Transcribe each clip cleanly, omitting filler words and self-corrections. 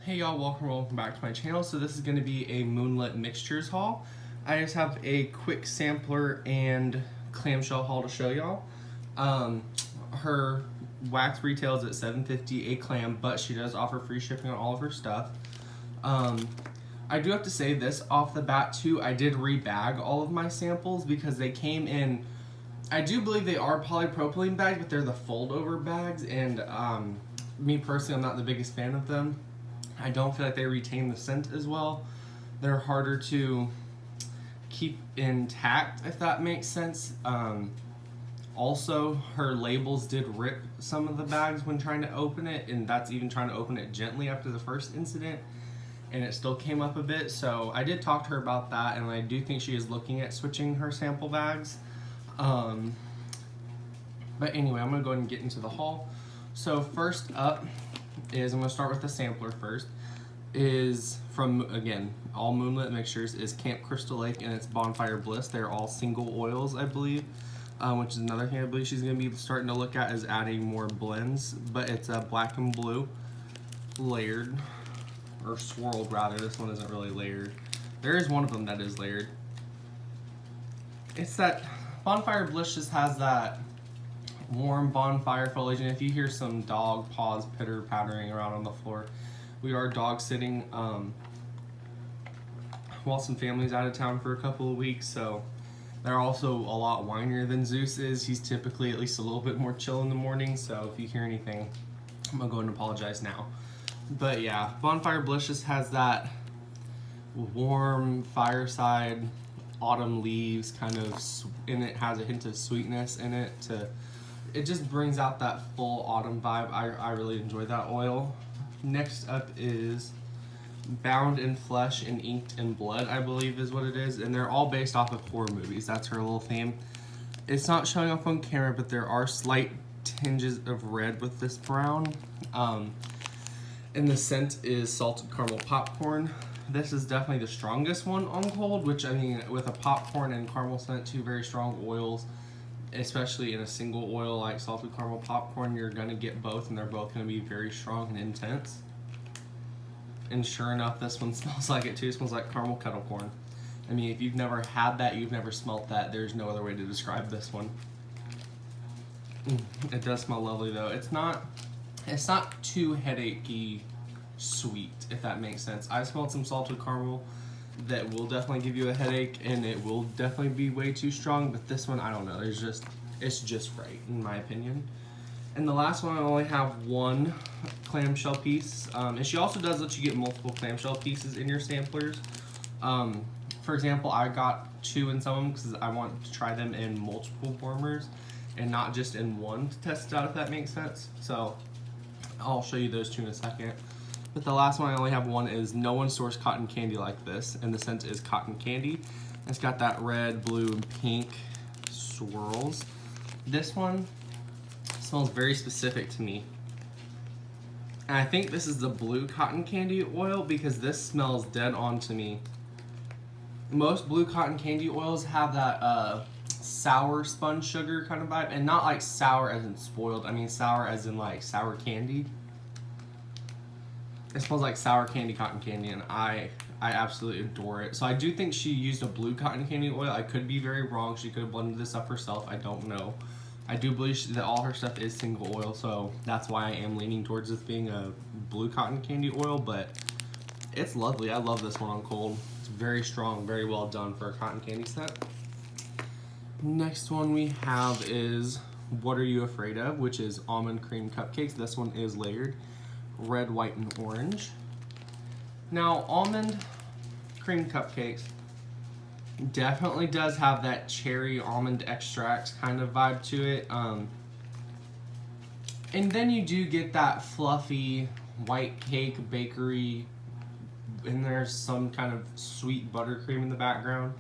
Hey y'all, welcome back to my channel. So this is going to be a Moonlit mixtures haul. I just have a quick sampler and clamshell haul to show y'all. Her wax retails at $7.50 a clam, but she does offer free shipping on all of her stuff. I do have to say this off the bat too, I did rebag all of my samples because they came in, I do believe they are polypropylene bags, but they're the fold over bags, and me personally, I'm not the biggest fan of them. I don't feel like they retain the scent as well. They're harder to keep intact, if that makes sense. Also, her labels did rip some of the bags when trying to open it, and that's even trying to open it gently after the first incident, and it still came up a bit. So I did talk to her about that, and I do think she is looking at switching her sample bags. But anyway, I'm gonna go ahead and get into the haul. So first up is, I'm gonna start with the sampler first, is from, again, all Moonlit mixtures, is Camp Crystal Lake and it's Bonfire Bliss. They're all single oils, I believe, which is another thing I believe she's gonna be starting to look at, is adding more blends, but it's a black and blue layered, or swirled rather. This one isn't really layered. There is one of them that is layered. It's that Bonfire Bliss just has that warm bonfire foliage, and if you hear some dog paws pitter pattering around on the floor, we are dog sitting while some family's out of town for a couple of weeks, so they're also a lot whinier than Zeus is. He's typically at least a little bit more chill in the morning, so if you hear anything, I'm gonna go ahead and apologize now. But yeah, Bonfire Bliss just has that warm fireside autumn leaves kind of, and it has a hint of sweetness in it it just brings out that full autumn vibe. I really enjoy that oil. Next up is Bound in Flesh and Inked in Blood, I believe is what it is, and they're all based off of horror movies. That's her little theme. It's not showing up on camera, but there are slight tinges of red with this brown. And the scent is salted caramel popcorn. This is definitely the strongest one on cold, which, I mean, with a popcorn and caramel scent, two very strong oils, especially in a single oil like salted caramel popcorn, you're gonna get both, and they're both gonna be very strong and intense. And sure enough, this one smells like it too. It smells like caramel kettle corn. I mean, if you've never had that, you've never smelt that, there's no other way to describe this one. It does smell lovely though. It's not too headachy sweet, if that makes sense. I smelled some salted caramel that will definitely give you a headache, and it will definitely be way too strong, but this one, I don't know, it's just right in my opinion. And the last one, I only have one clamshell piece, and she also does let you get multiple clamshell pieces in your samplers. For example, I got 2 in some of them because I want to try them in multiple warmers and not just in one to test it out, if that makes sense. So I'll show you those 2 in a second. But the last one, I only have one, is No One Stores Cotton Candy Like This, and the scent is cotton candy. It's got that red, blue, and pink swirls. This one smells very specific to me. And I think this is the blue cotton candy oil, because this smells dead on to me. Most blue cotton candy oils have that sour spun sugar kind of vibe, and not like sour as in spoiled, I mean sour as in like sour candy. It smells like sour candy cotton candy, and I absolutely adore it. So I do think she used a blue cotton candy oil. I could be very wrong. She could have blended this up herself. I don't know. I do believe that all her stuff is single oil, so that's why I am leaning towards this being a blue cotton candy oil, but it's lovely. I love this one on cold. It's very strong, very well done for a cotton candy scent. Next one we have is What Are You Afraid Of, which is almond cream cupcakes. This one is layered red, white, and orange. Now, almond cream cupcakes definitely does have that cherry almond extract kind of vibe to it. And then you do get that fluffy white cake bakery, and there's some kind of sweet buttercream in the background.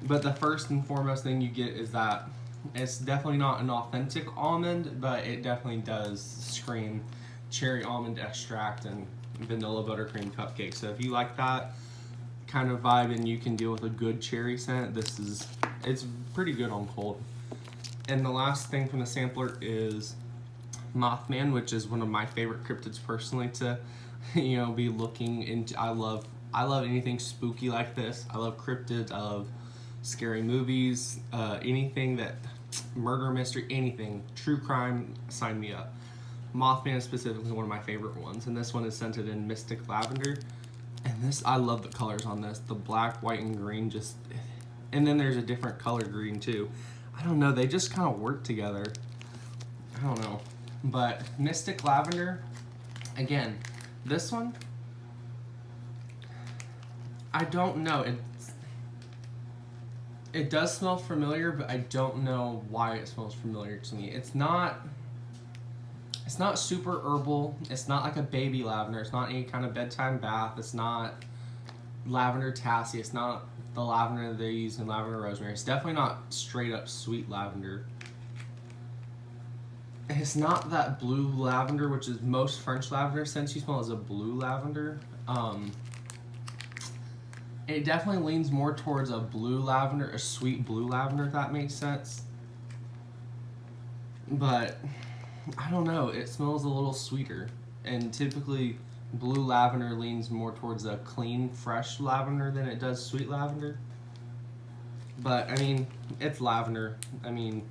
But the first and foremost thing you get is that it's definitely not an authentic almond, but it definitely does scream cherry almond extract and vanilla buttercream cupcake. So if you like that kind of vibe and you can deal with a good cherry scent, it's pretty good on cold. And the last thing from the sampler is Mothman, which is one of my favorite cryptids personally to, be looking into. I love anything spooky like this. I love cryptids. I love scary movies. Anything that murder mystery, anything true crime, sign me up. Mothman is specifically one of my favorite ones, and this one is scented in Mystic Lavender. And this, I love the colors on this. The black, white, and green just... And then there's a different color green, too. I don't know, they just kind of work together. I don't know. But Mystic Lavender, again, this one, I don't know. It does smell familiar, but I don't know why it smells familiar to me. It's not super herbal. It's not like a baby lavender. It's not any kind of bedtime bath. It's not lavender tassie. It's not the lavender that they use in lavender rosemary. It's definitely not straight up sweet lavender. It's not that blue lavender, which is most French lavender scents you smell is a blue lavender. It definitely leans more towards a blue lavender, a sweet blue lavender, if that makes sense. But I don't know, it smells a little sweeter. And typically blue lavender leans more towards a clean, fresh lavender than it does sweet lavender. But I mean, it's lavender. I mean,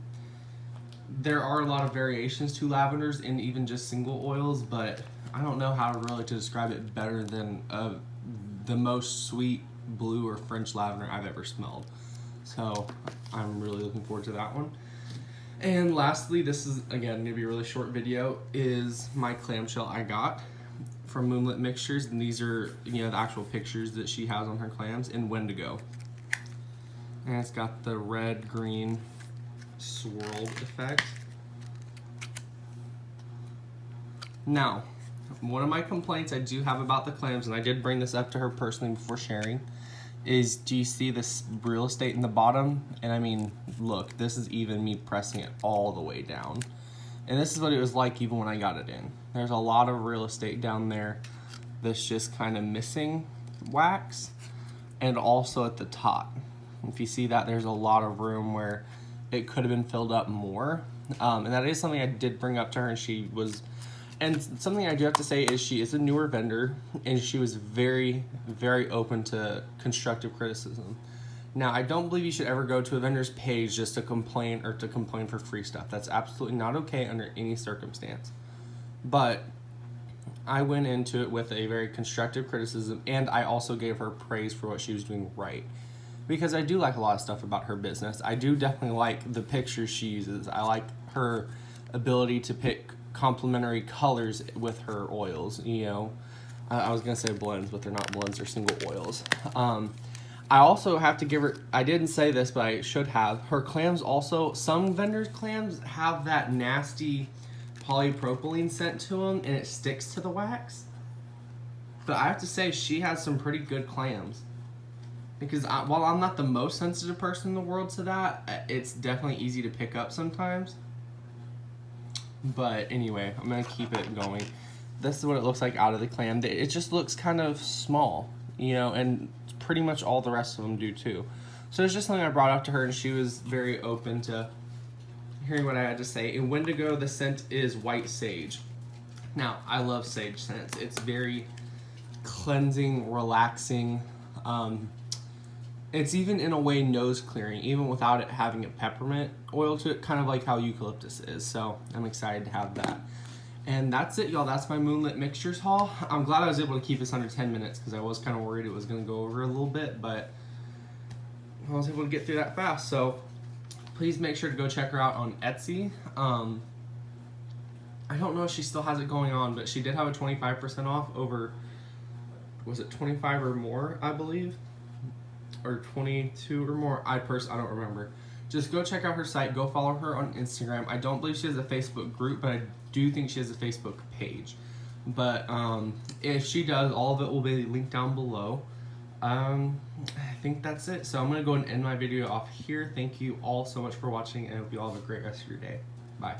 there are a lot of variations to lavenders in even just single oils, but I don't know how really to describe it better than the most sweet blue or French lavender I've ever smelled. So I'm really looking forward to that one. And lastly, this is again gonna be a really short video, is my clamshell I got from Moonlit Mixtures, and these are the actual pictures that she has on her clams in Wendigo. And it's got the red green swirled effect. Now, one of my complaints I do have about the clams, and I did bring this up to her personally before sharing, is do you see this real estate in the bottom? And I mean, look, this is even me pressing it all the way down. And this is what it was like even when I got it in. There's a lot of real estate down there that's just kind of missing wax, and also at the top. If you see that, there's a lot of room where it could have been filled up more. And that is something I did bring up to her, and she was... And something I do have to say is she is a newer vendor, and she was very, very open to constructive criticism. Now, I don't believe you should ever go to a vendor's page just to complain or to complain for free stuff. That's absolutely not okay under any circumstance. But I went into it with a very constructive criticism, and I also gave her praise for what she was doing right. Because I do like a lot of stuff about her business. I do definitely like the pictures she uses. I like her ability to pick complementary colors with her oils, I was gonna say blends, but they're not blends, they're single oils. I also have to give her, I didn't say this, but I should have, her clams also, some vendors' clams have that nasty polypropylene scent to them, and it sticks to the wax. But I have to say, she has some pretty good clams. Because while I'm not the most sensitive person in the world to that, it's definitely easy to pick up sometimes. But anyway, I'm going to keep it going. This is what it looks like out of the clam. It just looks kind of small, and pretty much all the rest of them do too. So it's just something I brought up to her, and she was very open to hearing what I had to say. In Wendigo, the scent is white sage. Now, I love sage scents. It's very cleansing, relaxing. It's even in a way nose clearing, even without it having a peppermint oil to it, kind of like how eucalyptus is. So I'm excited to have that. And that's it, y'all. That's my Moonlit Mixtures haul. I'm glad I was able to keep this under 10 minutes because I was kind of worried it was going to go over a little bit, but I was able to get through that fast. So please make sure to go check her out on Etsy. I don't know if she still has it going on, but she did have a 25% off over, was it 25 or more, I believe? Or 22 or more. I don't remember. Just go check out her site. Go follow her on Instagram. I don't believe she has a Facebook group, but I do think she has a Facebook page. But if she does, all of it will be linked down below. I think that's it. So I'm going to go and end my video off here. Thank you all so much for watching, and I hope you all have a great rest of your day. Bye.